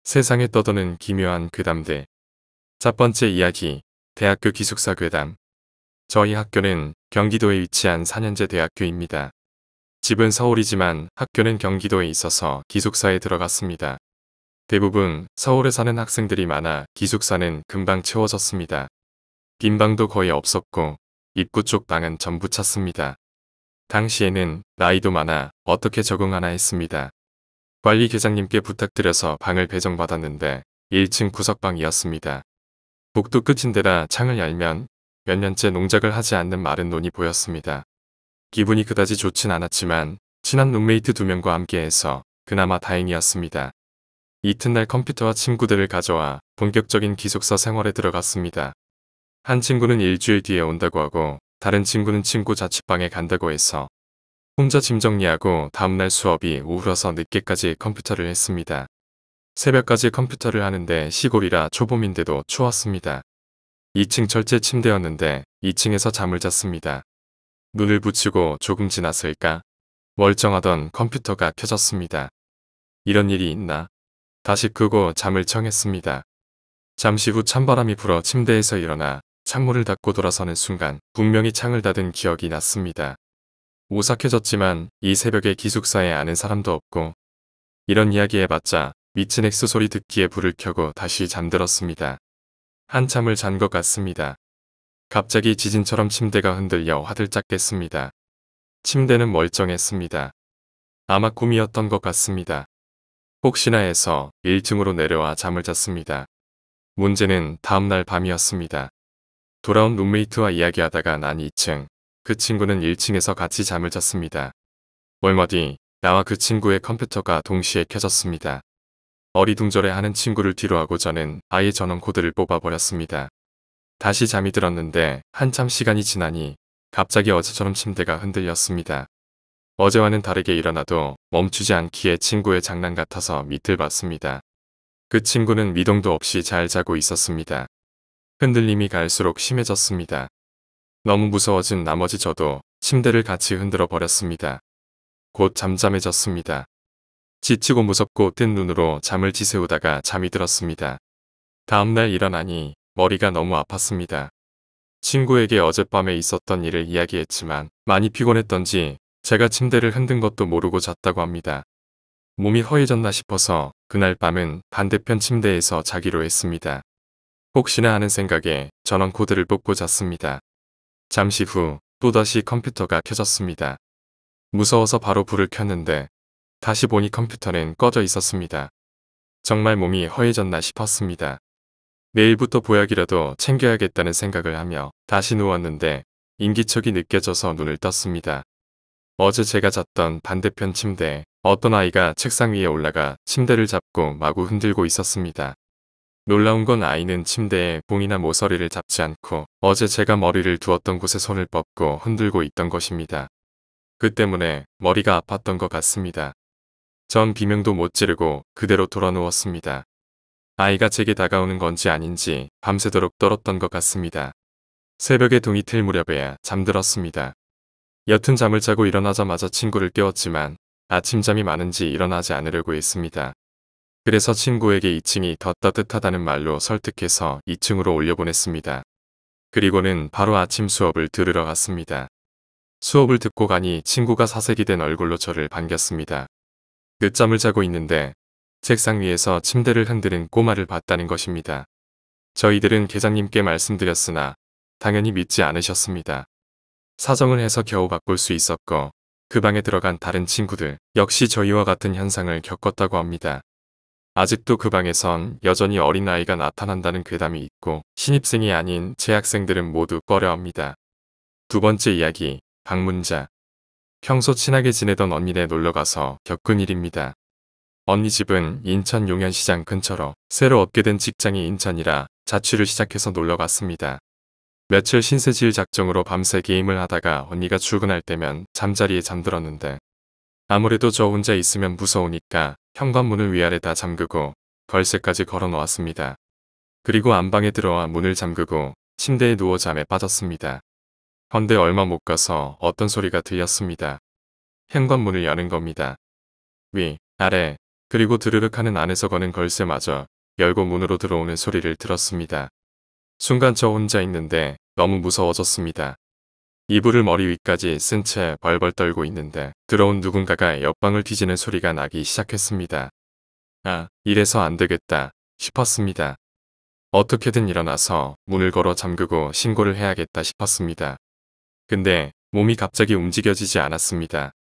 세상에 떠도는 기묘한 괴담들. 첫 번째 이야기, 대학교 기숙사 괴담. 저희 학교는 경기도에 위치한 4년제 대학교입니다. 집은 서울이지만 학교는 경기도에 있어서 기숙사에 들어갔습니다. 대부분 서울에 사는 학생들이 많아 기숙사는 금방 채워졌습니다. 빈 방도 거의 없었고 입구 쪽 방은 전부 찼습니다. 당시에는 나이도 많아 어떻게 적응하나 했습니다. 관리계장님께 부탁드려서 방을 배정받았는데 1층 구석방이었습니다. 복도 끝인데다 창을 열면 몇 년째 농작을 하지 않는 마른 논이 보였습니다. 기분이 그다지 좋진 않았지만 친한 룸메이트 2명과 함께해서 그나마 다행이었습니다. 이튿날 컴퓨터와 친구들을 가져와 본격적인 기숙사 생활에 들어갔습니다. 한 친구는 일주일 뒤에 온다고 하고 다른 친구는 친구 자취방에 간다고 해서 혼자 짐 정리하고 다음날 수업이 오후라서 늦게까지 컴퓨터를 했습니다. 새벽까지 컴퓨터를 하는데 시골이라 초봄인데도 추웠습니다. 2층 철제 침대였는데 2층에서 잠을 잤습니다. 눈을 붙이고 조금 지났을까? 멀쩡하던 컴퓨터가 켜졌습니다. 이런 일이 있나? 다시 끄고 잠을 청했습니다. 잠시 후 찬바람이 불어 침대에서 일어나 창문을 닫고 돌아서는 순간 분명히 창을 닫은 기억이 났습니다. 오싹해졌지만 이 새벽에 기숙사에 아는 사람도 없고 이런 이야기 해봤자 미친 엑스 소리 듣기에 불을 켜고 다시 잠들었습니다. 한참을 잔 것 같습니다. 갑자기 지진처럼 침대가 흔들려 화들짝 깼습니다. 침대는 멀쩡했습니다. 아마 꿈이었던 것 같습니다. 혹시나 해서 1층으로 내려와 잠을 잤습니다. 문제는 다음날 밤이었습니다. 돌아온 룸메이트와 이야기하다가 난 2층, 그 친구는 1층에서 같이 잠을 잤습니다. 얼마 뒤 나와 그 친구의 컴퓨터가 동시에 켜졌습니다. 어리둥절해하는 친구를 뒤로하고 저는 아예 전원 코드를 뽑아버렸습니다. 다시 잠이 들었는데 한참 시간이 지나니 갑자기 어제처럼 침대가 흔들렸습니다. 어제와는 다르게 일어나도 멈추지 않기에 친구의 장난 같아서 밑을 봤습니다. 그 친구는 미동도 없이 잘 자고 있었습니다. 흔들림이 갈수록 심해졌습니다. 너무 무서워진 나머지 저도 침대를 같이 흔들어 버렸습니다. 곧 잠잠해졌습니다. 지치고 무섭고 뜬 눈으로 잠을 지새우다가 잠이 들었습니다. 다음날 일어나니 머리가 너무 아팠습니다. 친구에게 어젯밤에 있었던 일을 이야기했지만 많이 피곤했던지 제가 침대를 흔든 것도 모르고 잤다고 합니다. 몸이 허해졌나 싶어서 그날 밤은 반대편 침대에서 자기로 했습니다. 혹시나 하는 생각에 전원 코드를 뽑고 잤습니다. 잠시 후 또다시 컴퓨터가 켜졌습니다. 무서워서 바로 불을 켰는데 다시 보니 컴퓨터는 꺼져 있었습니다. 정말 몸이 허해졌나 싶었습니다. 내일부터 보약이라도 챙겨야겠다는 생각을 하며 다시 누웠는데 인기척이 느껴져서 눈을 떴습니다. 어제 제가 잤던 반대편 침대에 어떤 아이가 책상 위에 올라가 침대를 잡고 마구 흔들고 있었습니다. 놀라운 건 아이는 침대에 봉이나 모서리를 잡지 않고 어제 제가 머리를 두었던 곳에 손을 뻗고 흔들고 있던 것입니다. 그 때문에 머리가 아팠던 것 같습니다. 전 비명도 못 지르고 그대로 돌아 누웠습니다. 아이가 제게 다가오는 건지 아닌지 밤새도록 떨었던 것 같습니다. 새벽에 동이 틀 무렵에야 잠들었습니다. 여튼 잠을 자고 일어나자마자 친구를 깨웠지만 아침잠이 많은지 일어나지 않으려고 했습니다. 그래서 친구에게 2층이 더 따뜻하다는 말로 설득해서 2층으로 올려보냈습니다. 그리고는 바로 아침 수업을 들으러 갔습니다. 수업을 듣고 가니 친구가 사색이 된 얼굴로 저를 반겼습니다. 늦잠을 자고 있는데 책상 위에서 침대를 흔드는 꼬마를 봤다는 것입니다. 저희들은 계장님께 말씀드렸으나 당연히 믿지 않으셨습니다. 사정을 해서 겨우 바꿀 수 있었고 그 방에 들어간 다른 친구들 역시 저희와 같은 현상을 겪었다고 합니다. 아직도 그 방에선 여전히 어린아이가 나타난다는 괴담이 있고 신입생이 아닌 재학생들은 모두 꺼려합니다. 두 번째 이야기, 방문자. 평소 친하게 지내던 언니네 놀러가서 겪은 일입니다. 언니 집은 인천 용현시장 근처로 새로 얻게 된 직장이 인천이라 자취를 시작해서 놀러갔습니다. 며칠 신세지을 작정으로 밤새 게임을 하다가 언니가 출근할 때면 잠자리에 잠들었는데 아무래도 저 혼자 있으면 무서우니까 현관문을 위아래 다 잠그고 걸쇠까지 걸어 놓았습니다. 그리고 안방에 들어와 문을 잠그고 침대에 누워 잠에 빠졌습니다. 헌데 얼마 못 가서 어떤 소리가 들렸습니다. 현관문을 여는 겁니다. 위, 아래, 그리고 드르륵 하는 안에서 거는 걸쇠마저 열고 문으로 들어오는 소리를 들었습니다. 순간 저 혼자 있는데 너무 무서워졌습니다. 이불을 머리 위까지 쓴 채 벌벌 떨고 있는데 들어온 누군가가 옆방을 뒤지는 소리가 나기 시작했습니다. 아, 이래서 안 되겠다 싶었습니다. 어떻게든 일어나서 문을 걸어 잠그고 신고를 해야겠다 싶었습니다. 근데 몸이 갑자기 움직여지지 않았습니다.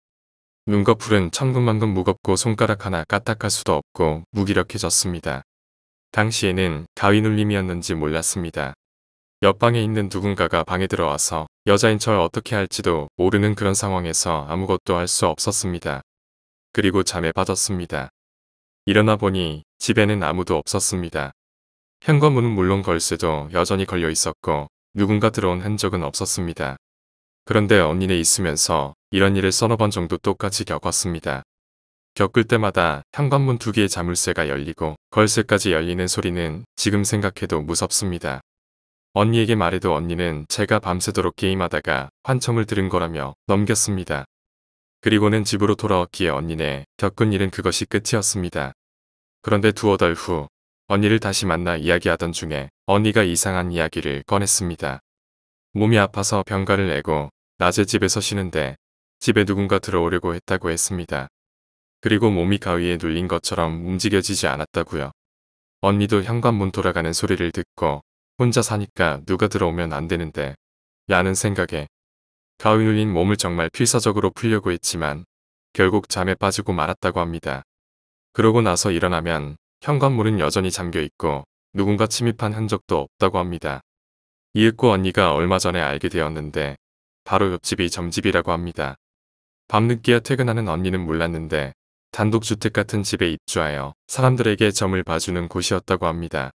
눈꺼풀은 천근만근 무겁고 손가락 하나 까딱할 수도 없고 무기력해졌습니다. 당시에는 가위 눌림이었는지 몰랐습니다. 옆방에 있는 누군가가 방에 들어와서 여자인 절 어떻게 할지도 모르는 그런 상황에서 아무것도 할 수 없었습니다. 그리고 잠에 빠졌습니다. 일어나 보니 집에는 아무도 없었습니다. 현관문은 물론 걸쇠도 여전히 걸려 있었고 누군가 들어온 흔적은 없었습니다. 그런데 언니네 있으면서 이런 일을 서너 번 정도 똑같이 겪었습니다. 겪을 때마다 현관문 2개의 자물쇠가 열리고 걸쇠까지 열리는 소리는 지금 생각해도 무섭습니다. 언니에게 말해도 언니는 제가 밤새도록 게임하다가 환청을 들은 거라며 넘겼습니다. 그리고는 집으로 돌아왔기에 언니네 겪은 일은 그것이 끝이었습니다. 그런데 두어 달 후 언니를 다시 만나 이야기하던 중에 언니가 이상한 이야기를 꺼냈습니다. 몸이 아파서 병가를 내고 낮에 집에서 쉬는데 집에 누군가 들어오려고 했다고 했습니다. 그리고 몸이 가위에 눌린 것처럼 움직여지지 않았다고요. 언니도 현관문 돌아가는 소리를 듣고 혼자 사니까 누가 들어오면 안 되는데 라는 생각에 가위 눌린 몸을 정말 필사적으로 풀려고 했지만 결국 잠에 빠지고 말았다고 합니다. 그러고 나서 일어나면 현관문은 여전히 잠겨있고 누군가 침입한 흔적도 없다고 합니다. 이윽고 언니가 얼마 전에 알게 되었는데 바로 옆집이 점집이라고 합니다. 밤늦게야 퇴근하는 언니는 몰랐는데 단독주택 같은 집에 입주하여 사람들에게 점을 봐주는 곳이었다고 합니다.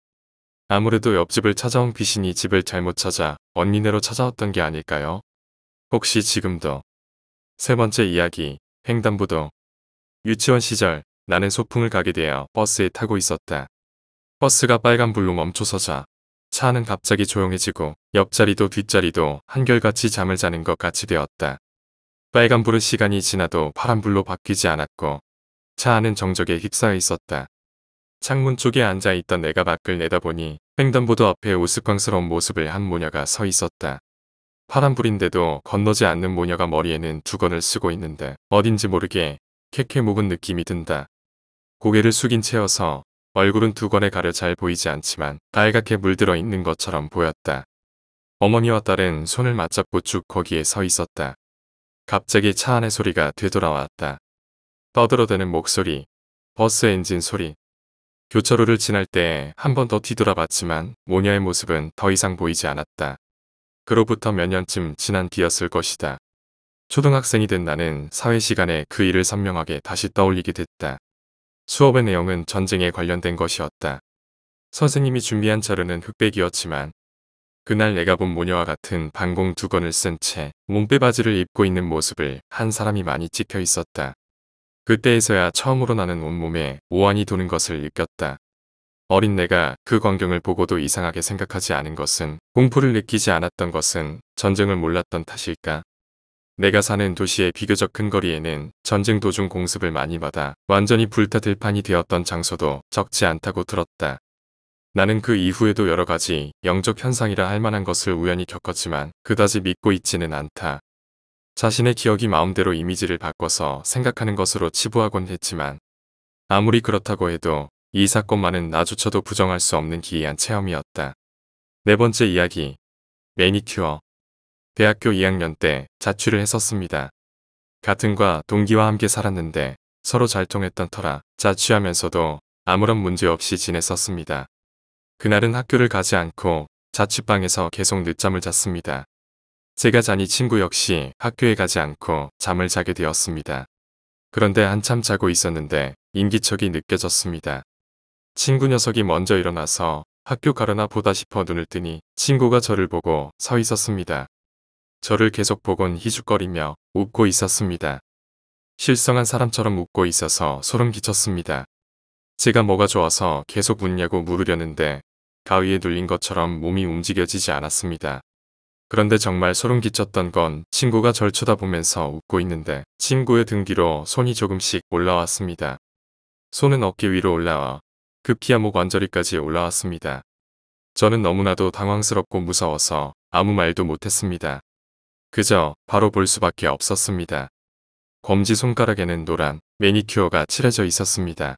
아무래도 옆집을 찾아온 귀신이 집을 잘못 찾아 언니네로 찾아왔던 게 아닐까요? 혹시 지금도? 세 번째 이야기, 횡단보도. 유치원 시절 나는 소풍을 가게 되어 버스에 타고 있었다. 버스가 빨간불로 멈춰서자 차 안은 갑자기 조용해지고 옆자리도 뒷자리도 한결같이 잠을 자는 것 같이 되었다. 빨간불은 시간이 지나도 파란불로 바뀌지 않았고 차 안은 정적에 휩싸여 있었다. 창문 쪽에 앉아있던 내가 밖을 내다보니 횡단보도 앞에 우스꽝스러운 모습을 한 모녀가 서 있었다. 파란불인데도 건너지 않는 모녀가 머리에는 두건을 쓰고 있는데 어딘지 모르게 캐캐 묵은 느낌이 든다. 고개를 숙인 채여서 얼굴은 두건에 가려 잘 보이지 않지만 빨갛게 물들어 있는 것처럼 보였다. 어머니와 딸은 손을 맞잡고 쭉 거기에 서 있었다. 갑자기 차 안의 소리가 되돌아왔다. 떠들어대는 목소리, 버스 엔진 소리. 교차로를 지날 때 한 번 더 뒤돌아봤지만 모녀의 모습은 더 이상 보이지 않았다. 그로부터 몇 년쯤 지난 뒤였을 것이다. 초등학생이 된 나는 사회 시간에 그 일을 선명하게 다시 떠올리게 됐다. 수업의 내용은 전쟁에 관련된 것이었다. 선생님이 준비한 자료는 흑백이었지만 그날 내가 본 모녀와 같은 반공 두건을 쓴 채 몸빼바지를 입고 있는 모습을 한 사람이 많이 찍혀 있었다. 그때에서야 처음으로 나는 온몸에 오한이 도는 것을 느꼈다. 어린 내가 그 광경을 보고도 이상하게 생각하지 않은 것은 공포를 느끼지 않았던 것은 전쟁을 몰랐던 탓일까? 내가 사는 도시의 비교적 큰 거리에는 전쟁 도중 공습을 많이 받아 완전히 불타 들판이 되었던 장소도 적지 않다고 들었다. 나는 그 이후에도 여러 가지 영적 현상이라 할 만한 것을 우연히 겪었지만 그다지 믿고 있지는 않다. 자신의 기억이 마음대로 이미지를 바꿔서 생각하는 것으로 치부하곤 했지만 아무리 그렇다고 해도 이 사건만은 나조차도 부정할 수 없는 기이한 체험이었다. 네 번째 이야기, 매니큐어. 대학교 2학년 때 자취를 했었습니다. 같은 과 동기와 함께 살았는데 서로 잘 통했던 터라 자취하면서도 아무런 문제 없이 지냈었습니다. 그날은 학교를 가지 않고 자취방에서 계속 늦잠을 잤습니다. 제가 자니 친구 역시 학교에 가지 않고 잠을 자게 되었습니다. 그런데 한참 자고 있었는데 인기척이 느껴졌습니다. 친구 녀석이 먼저 일어나서 학교 가려나 보다 싶어 눈을 뜨니 친구가 저를 보고 서 있었습니다. 저를 계속 보곤 희죽거리며 웃고 있었습니다. 실성한 사람처럼 웃고 있어서 소름 끼쳤습니다. 제가 뭐가 좋아서 계속 웃냐고 물으려는데 가위에 눌린 것처럼 몸이 움직여지지 않았습니다. 그런데 정말 소름 끼쳤던 건 친구가 절 쳐다보면서 웃고 있는데 친구의 등 뒤로 손이 조금씩 올라왔습니다. 손은 어깨 위로 올라와 급기야 목 언저리까지 올라왔습니다. 저는 너무나도 당황스럽고 무서워서 아무 말도 못했습니다. 그저 바로 볼 수밖에 없었습니다. 검지 손가락에는 노란 매니큐어가 칠해져 있었습니다.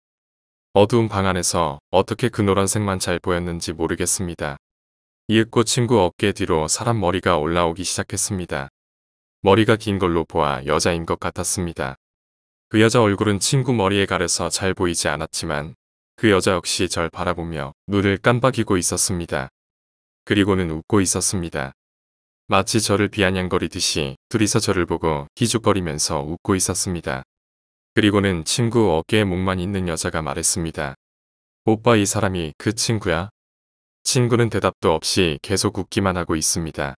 어두운 방 안에서 어떻게 그 노란색만 잘 보였는지 모르겠습니다. 이윽고 친구 어깨 뒤로 사람 머리가 올라오기 시작했습니다. 머리가 긴 걸로 보아 여자인 것 같았습니다. 그 여자 얼굴은 친구 머리에 가려서 잘 보이지 않았지만 그 여자 역시 절 바라보며 눈을 깜빡이고 있었습니다. 그리고는 웃고 있었습니다. 마치 저를 비아냥거리듯이 둘이서 저를 보고 희죽거리면서 웃고 있었습니다. 그리고는 친구 어깨에 목만 있는 여자가 말했습니다. 오빠, 이 사람이 그 친구야? 친구는 대답도 없이 계속 웃기만 하고 있습니다.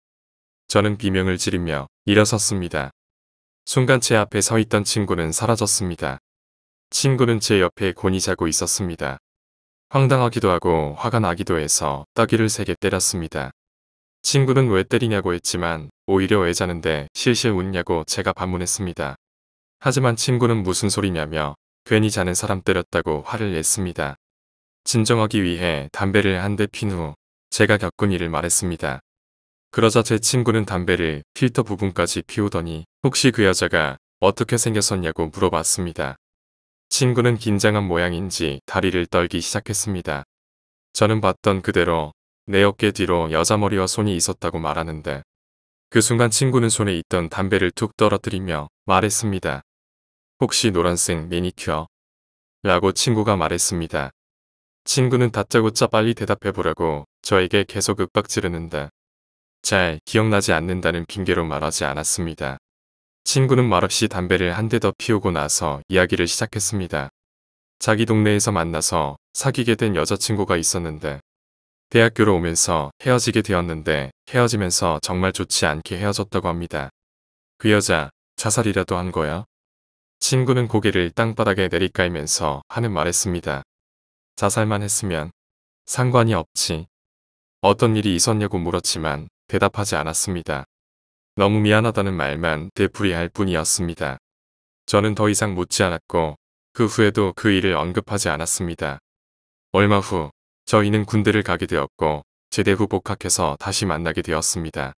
저는 비명을 지르며 일어섰습니다. 순간 제 앞에 서 있던 친구는 사라졌습니다. 친구는 제 옆에 곤히 자고 있었습니다. 황당하기도 하고 화가 나기도 해서 따귀를 세게 때렸습니다. 친구는 왜 때리냐고 했지만 오히려 왜 자는데 실실 웃냐고 제가 반문했습니다. 하지만 친구는 무슨 소리냐며 괜히 자는 사람 때렸다고 화를 냈습니다. 진정하기 위해 담배를 한 대 핀 후 제가 겪은 일을 말했습니다. 그러자 제 친구는 담배를 필터 부분까지 피우더니 혹시 그 여자가 어떻게 생겼었냐고 물어봤습니다. 친구는 긴장한 모양인지 다리를 떨기 시작했습니다. 저는 봤던 그대로 내 어깨 뒤로 여자 머리와 손이 있었다고 말하는데 그 순간 친구는 손에 있던 담배를 툭 떨어뜨리며 말했습니다. 혹시 노란색 매니큐어? 라고 친구가 말했습니다. 친구는 다짜고짜 빨리 대답해보라고 저에게 계속 윽박지르는데 잘 기억나지 않는다는 핑계로 말하지 않았습니다. 친구는 말없이 담배를 한 대 더 피우고 나서 이야기를 시작했습니다. 자기 동네에서 만나서 사귀게 된 여자친구가 있었는데 대학교로 오면서 헤어지게 되었는데 헤어지면서 정말 좋지 않게 헤어졌다고 합니다. 그 여자 자살이라도 한 거야? 친구는 고개를 땅바닥에 내리깔면서 하는 말했습니다. 자살만 했으면 상관이 없지. 어떤 일이 있었냐고 물었지만 대답하지 않았습니다. 너무 미안하다는 말만 되풀이할 뿐이었습니다. 저는 더 이상 묻지 않았고 그 후에도 그 일을 언급하지 않았습니다. 얼마 후 저희는 군대를 가게 되었고 제대 후 복학해서 다시 만나게 되었습니다.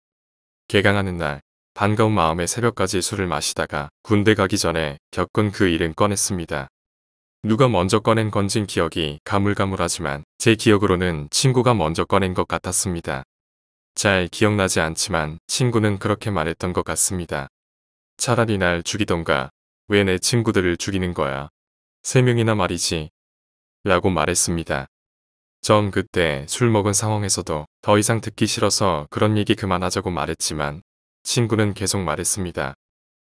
개강하는 날 반가운 마음에 새벽까지 술을 마시다가 군대 가기 전에 겪은 그 일은 꺼냈습니다. 누가 먼저 꺼낸 건진 기억이 가물가물하지만 제 기억으로는 친구가 먼저 꺼낸 것 같았습니다. 잘 기억나지 않지만 친구는 그렇게 말했던 것 같습니다. 차라리 날 죽이던가 왜 내 친구들을 죽이는 거야? 3명이나 말이지. 라고 말했습니다. 전 그때 술 먹은 상황에서도 더 이상 듣기 싫어서 그런 얘기 그만하자고 말했지만 친구는 계속 말했습니다.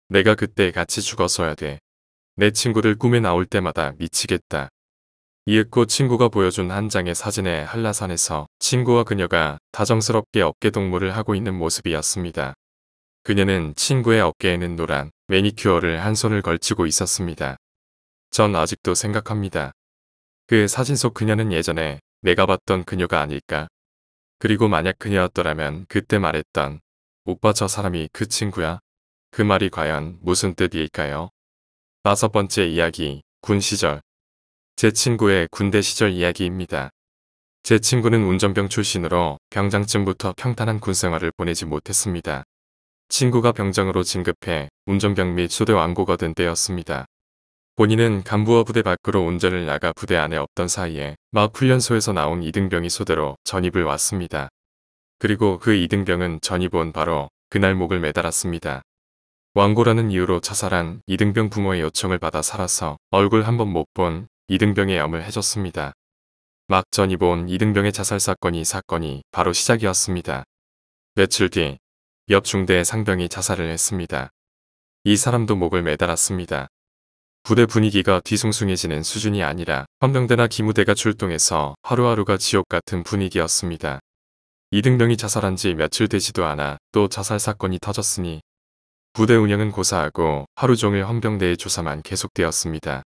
내가 그때 같이 죽었어야 돼. 내 친구들 꿈에 나올 때마다 미치겠다. 이윽고 친구가 보여준 한 장의 사진의 한라산에서 친구와 그녀가 다정스럽게 어깨동무를 하고 있는 모습이었습니다. 그녀는 친구의 어깨에는 노란 매니큐어를 한 손을 걸치고 있었습니다. 전 아직도 생각합니다. 그 사진 속 그녀는 예전에 내가 봤던 그녀가 아닐까? 그리고 만약 그녀였더라면 그때 말했던 오빠, 저 사람이 그 친구야? 그 말이 과연 무슨 뜻일까요? 5번째 이야기, 군 시절. 제 친구의 군대 시절 이야기입니다. 제 친구는 운전병 출신으로 병장쯤부터 평탄한 군생활을 보내지 못했습니다. 친구가 병장으로 진급해 운전병 및 소대 완고가 된 때였습니다. 본인은 간부와 부대 밖으로 운전을 나가 부대 안에 없던 사이에 막 훈련소에서 나온 이등병이 소대로 전입을 왔습니다. 그리고 그 이등병은 전입 온 바로 그날 목을 매달았습니다. 완고라는 이유로 자살한 이등병 부모의 요청을 받아 살아서 얼굴 한 번 못 본 이등병의 염을 해줬습니다. 막 전입 온 이등병의 자살 사건이 바로 시작이었습니다. 며칠 뒤 옆 중대의 상병이 자살을 했습니다. 이 사람도 목을 매달았습니다. 부대 분위기가 뒤숭숭해지는 수준이 아니라 헌병대나 기무대가 출동해서 하루하루가 지옥 같은 분위기였습니다. 이등병이 자살한 지 며칠 되지도 않아 또 자살 사건이 터졌으니 부대 운영은 고사하고 하루 종일 헌병대의 조사만 계속되었습니다.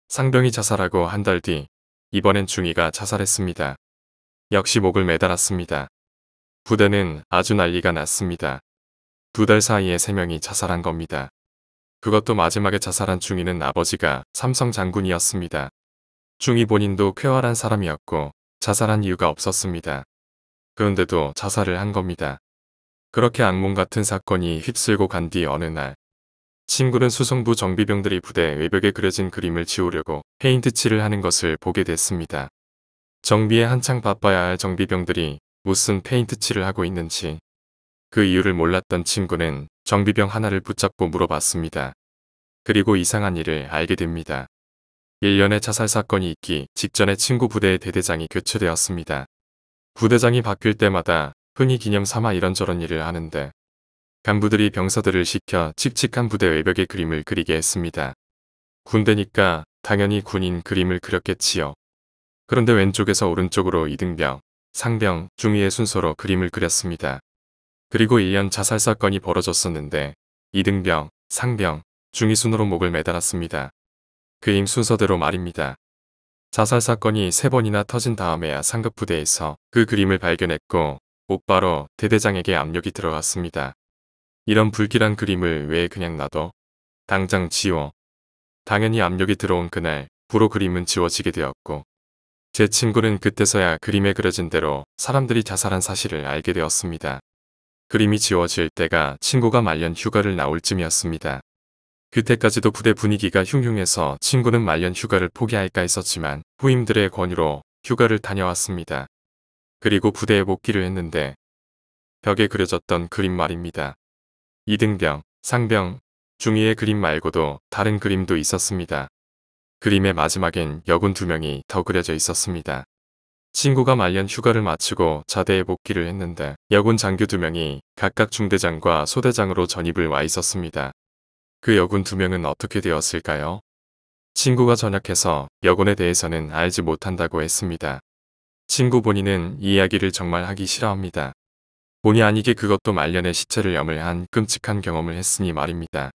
상병이 자살하고 한 달 뒤 이번엔 중위가 자살했습니다. 역시 목을 매달았습니다. 부대는 아주 난리가 났습니다. 2달 사이에 3명이 자살한 겁니다. 그것도 마지막에 자살한 중위는 아버지가 삼성 장군이었습니다. 중이 본인도 쾌활한 사람이었고 자살한 이유가 없었습니다. 그런데도 자살을 한 겁니다. 그렇게 악몽 같은 사건이 휩쓸고 간 뒤 어느 날 친구는 수송부 정비병들이 부대 외벽에 그려진 그림을 지우려고 페인트 칠을 하는 것을 보게 됐습니다. 정비에 한창 바빠야 할 정비병들이 무슨 페인트 칠을 하고 있는지 그 이유를 몰랐던 친구는 정비병 하나를 붙잡고 물어봤습니다. 그리고 이상한 일을 알게 됩니다. 1년의 자살 사건이 있기 직전에 친구 부대의 대대장이 교체되었습니다. 부대장이 바뀔 때마다 흔히 기념 삼아 이런저런 일을 하는데 간부들이 병사들을 시켜 칙칙한 부대 외벽에 그림을 그리게 했습니다. 군대니까 당연히 군인 그림을 그렸겠지요. 그런데 왼쪽에서 오른쪽으로 이등병, 상병, 중위의 순서로 그림을 그렸습니다. 그리고 1년 자살 사건이 벌어졌었는데 이등병, 상병, 중위 순으로 목을 매달았습니다. 그림 순서대로 말입니다. 자살 사건이 3번이나 터진 다음에야 상급 부대에서 그 그림을 발견했고 곧바로 대대장에게 압력이 들어갔습니다. 이런 불길한 그림을 왜 그냥 놔둬? 당장 지워. 당연히 압력이 들어온 그날 부로 그림은 지워지게 되었고 제 친구는 그때서야 그림에 그려진 대로 사람들이 자살한 사실을 알게 되었습니다. 그림이 지워질 때가 친구가 말년 휴가를 나올 쯤이었습니다. 그때까지도 부대 분위기가 흉흉해서 친구는 말년 휴가를 포기할까 했었지만 후임들의 권유로 휴가를 다녀왔습니다. 그리고 부대에 복귀를 했는데 벽에 그려졌던 그림 말입니다. 이등병, 상병, 중위의 그림 말고도 다른 그림도 있었습니다. 그림의 마지막엔 여군 2명이 더 그려져 있었습니다. 친구가 말년 휴가를 마치고 자대에 복귀를 했는데 여군 장교 2명이 각각 중대장과 소대장으로 전입을 와 있었습니다. 그 여군 2명은 어떻게 되었을까요? 친구가 전역해서 여군에 대해서는 알지 못한다고 했습니다. 친구 본인은 이 이야기를 정말 하기 싫어합니다. 본의 아니게 그것도 말년의 시체를 염을한 끔찍한 경험을 했으니 말입니다.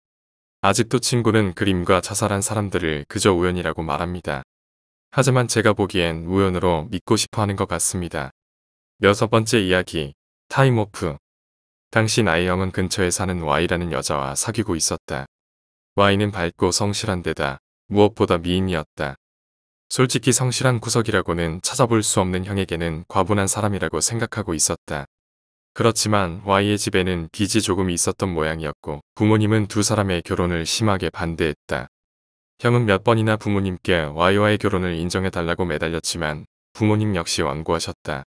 아직도 친구는 그림과 자살한 사람들을 그저 우연이라고 말합니다. 하지만 제가 보기엔 우연으로 믿고 싶어 하는 것 같습니다. 6번째 이야기, 타임오프. 당시 나의 형은 근처에 사는 Y라는 여자와 사귀고 있었다. Y는 밝고 성실한 데다 무엇보다 미인이었다. 솔직히 성실한 구석이라고는 찾아볼 수 없는 형에게는 과분한 사람이라고 생각하고 있었다. 그렇지만 Y의 집에는 빚이 조금 있었던 모양이었고 부모님은 두 사람의 결혼을 심하게 반대했다. 형은 몇 번이나 부모님께 Y와의 결혼을 인정해달라고 매달렸지만 부모님 역시 완고하셨다.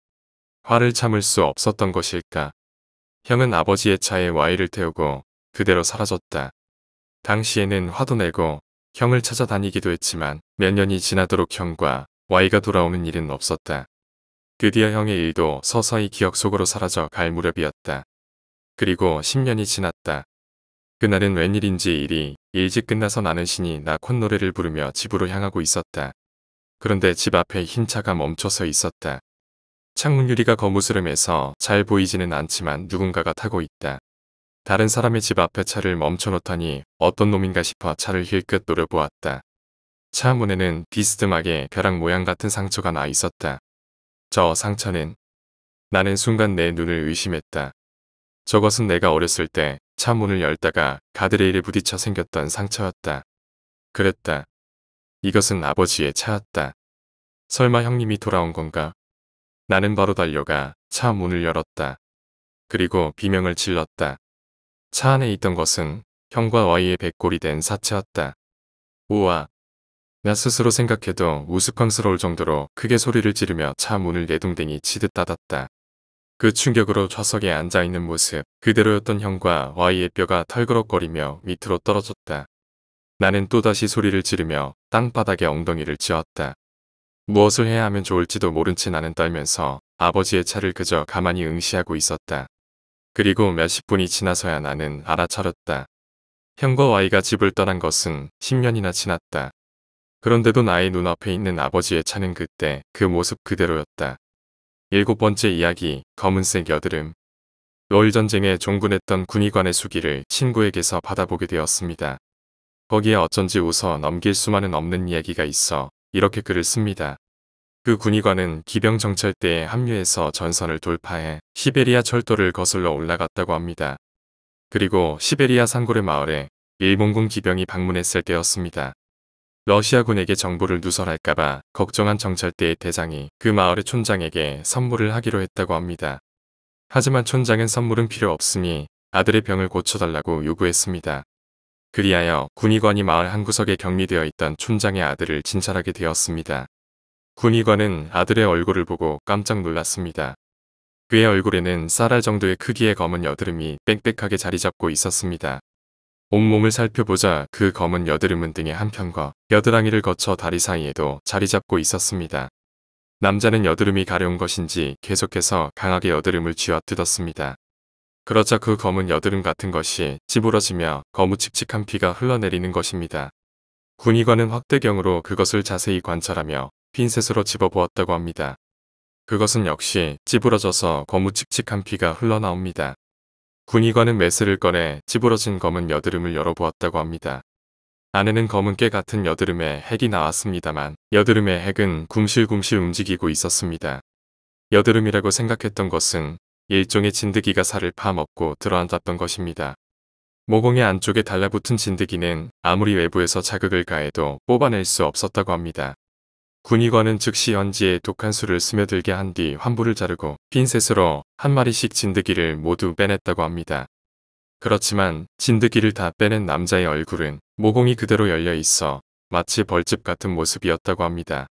화를 참을 수 없었던 것일까. 형은 아버지의 차에 Y를 태우고 그대로 사라졌다. 당시에는 화도 내고 형을 찾아다니기도 했지만 몇 년이 지나도록 형과 Y가 돌아오는 일은 없었다. 드디어 형의 일도 서서히 기억 속으로 사라져 갈 무렵이었다. 그리고 10년이 지났다. 그날은 웬일인지 일이 일찍 끝나서 나는 신이 나 콧노래를 부르며 집으로 향하고 있었다. 그런데 집 앞에 흰 차가 멈춰서 있었다. 창문 유리가 거무스름해서 잘 보이지는 않지만 누군가가 타고 있다. 다른 사람의 집 앞에 차를 멈춰놓다니 어떤 놈인가 싶어 차를 힐끗 노려보았다. 차 문에는 비스듬하게 벼락 모양 같은 상처가 나 있었다. 저 상처는 나는 순간 내 눈을 의심했다. 저것은 내가 어렸을 때 차 문을 열다가 가드레일에 부딪혀 생겼던 상처였다. 그랬다. 이것은 아버지의 차였다. 설마 형님이 돌아온 건가? 나는 바로 달려가 차 문을 열었다. 그리고 비명을 질렀다. 차 안에 있던 것은 형과 Y의 백골이 된 사체였다. 우와. 나 스스로 생각해도 우스꽝스러울 정도로 크게 소리를 지르며 차 문을 내동댕이 치듯 닫았다. 그 충격으로 좌석에 앉아있는 모습 그대로였던 형과 Y의 뼈가 털그럭거리며 밑으로 떨어졌다. 나는 또다시 소리를 지르며 땅바닥에 엉덩이를 찧었다. 무엇을 해야 하면 좋을지도 모른 채 나는 떨면서 아버지의 차를 그저 가만히 응시하고 있었다. 그리고 몇십 분이 지나서야 나는 알아차렸다. 형과 Y가 집을 떠난 것은 10년이나 지났다. 그런데도 나의 눈앞에 있는 아버지의 차는 그때 그 모습 그대로였다. 7번째 이야기, 검은색 여드름. 노일전쟁에 종군했던 군의관의 수기를 친구에게서 받아보게 되었습니다. 거기에 어쩐지 웃어 넘길 수만은 없는 이야기가 있어 이렇게 글을 씁니다. 그 군의관은 기병정찰 때에 합류해서 전선을 돌파해 시베리아 철도를 거슬러 올라갔다고 합니다. 그리고 시베리아 산고래 마을에 일본군 기병이 방문했을 때였습니다. 러시아군에게 정보를 누설할까봐 걱정한 정찰대의 대장이 그 마을의 촌장에게 선물을 하기로 했다고 합니다. 하지만 촌장은 선물은 필요 없으니 아들의 병을 고쳐달라고 요구했습니다. 그리하여 군의관이 마을 한구석에 격리되어 있던 촌장의 아들을 진찰하게 되었습니다. 군의관은 아들의 얼굴을 보고 깜짝 놀랐습니다. 그의 얼굴에는 쌀알 정도의 크기의 검은 여드름이 빽빽하게 자리 잡고 있었습니다. 온몸을 살펴보자 그 검은 여드름은 등의 한편과 겨드랑이를 거쳐 다리 사이에도 자리 잡고 있었습니다. 남자는 여드름이 가려운 것인지 계속해서 강하게 여드름을 쥐어뜯었습니다. 그러자 그 검은 여드름 같은 것이 찌부러지며 거무칙칙한 피가 흘러내리는 것입니다. 군의관은 확대경으로 그것을 자세히 관찰하며 핀셋으로 집어보았다고 합니다. 그것은 역시 찌부러져서 거무칙칙한 피가 흘러나옵니다. 군의관은 메스를 꺼내 찌부러진 검은 여드름을 열어보았다고 합니다. 안에는 검은 깨 같은 여드름의 핵이 나왔습니다만 여드름의 핵은 궁실궁실 움직이고 있었습니다. 여드름이라고 생각했던 것은 일종의 진드기가 살을 파먹고 들어앉았던 것입니다. 모공의 안쪽에 달라붙은 진드기는 아무리 외부에서 자극을 가해도 뽑아낼 수 없었다고 합니다. 군의관은 즉시 연지에 독한 술을 스며들게 한 뒤 환부를 자르고 핀셋으로 한 마리씩 진드기를 모두 빼냈다고 합니다. 그렇지만 진드기를 다 빼낸 남자의 얼굴은 모공이 그대로 열려 있어 마치 벌집 같은 모습이었다고 합니다.